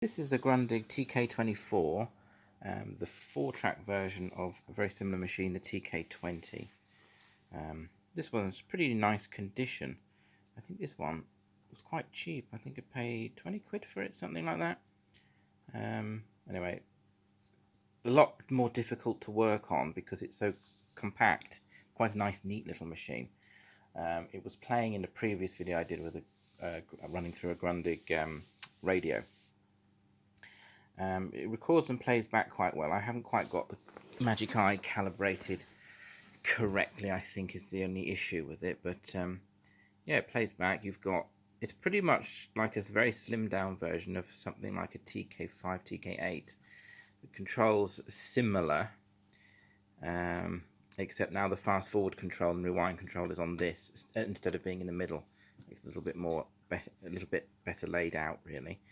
This is a Grundig TK24, the 4-track version of a very similar machine, the TK20. This one's pretty nice condition. I think this one was quite cheap. I think I paid 20 quid for it, something like that. Anyway, a lot more difficult to work on because it's so compact. Quite a nice, neat little machine. It was playing in the previous video I did with running through a Grundig radio. It records and plays back quite well. I haven't quite got the Magic Eye calibrated correctly, I think, is the only issue with it. But yeah, it plays back. It's pretty much like a very slimmed down version of something like a TK5, TK8. The controls are similar, except now the fast forward control and rewind control is on this instead of being in the middle. It's a little bit better laid out, really.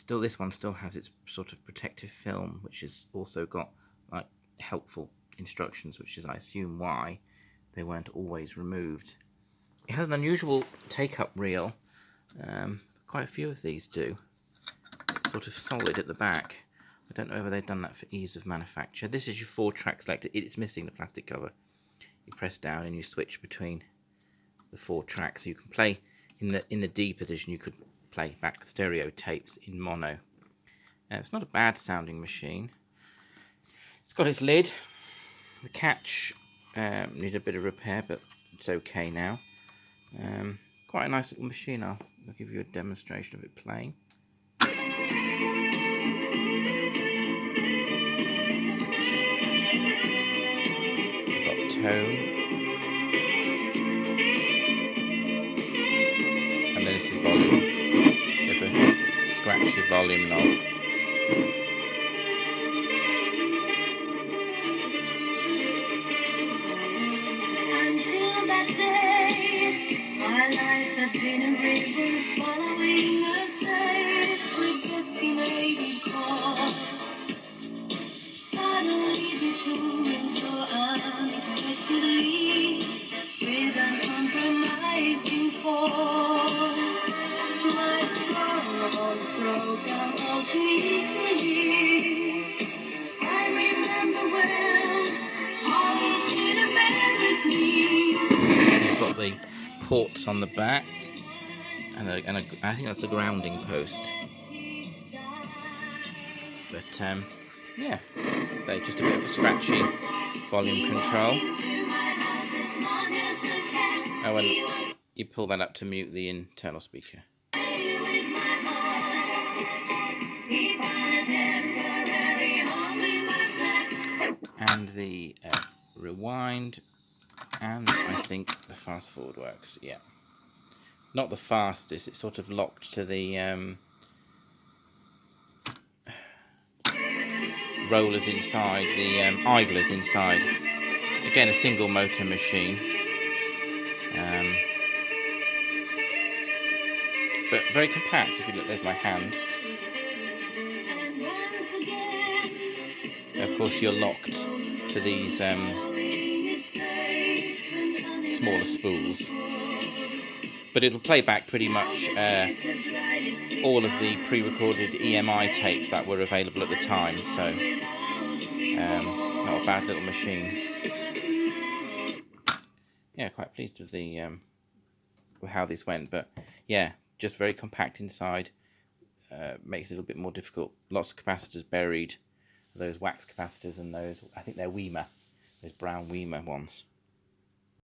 This one still has its sort of protective film, which has also got like helpful instructions, which is, I assume, why they weren't always removed. It has an unusual take-up reel. Quite a few of these do. It's sort of solid at the back. I don't know whether they've done that for ease of manufacture. This is your 4-track selector. It's missing the plastic cover. You press down and you switch between the 4 tracks. So you can play in the D position. You could play back stereo tapes in mono. It's not a bad sounding machine. It's got its lid. The catch needs a bit of repair, but it's okay now. Quite a nice little machine. I'll give you a demonstration of it playing. It's got tone. And then this is volume. Scratch your volume knob. Until that day, my life had been a river following a sacred destinated course. Suddenly detouring so unexpectedly, with uncompromising force. My struggles broke down all too easily. I remember well how it embarrassed me. You've got the ports on the back, and I think that's a grounding post. But yeah, so just a bit of a scratchy volume control. Oh, and you pull that up to mute the internal speaker. And the rewind, and I think the fast forward works. Yeah, not the fastest. It's sort of locked to the rollers inside, the idlers inside. Again, a single motor machine, but very compact. If you look, there's my hand. Of course, you're locked to these smaller spools, but it'll play back pretty much all of the pre-recorded EMI tapes that were available at the time, so not a bad little machine. Yeah, quite pleased with with how this went, but yeah, just very compact inside. Makes it a little bit more difficult. Lots of capacitors buried, those wax capacitors, and those, I think they're Weimer, those brown Weimer ones.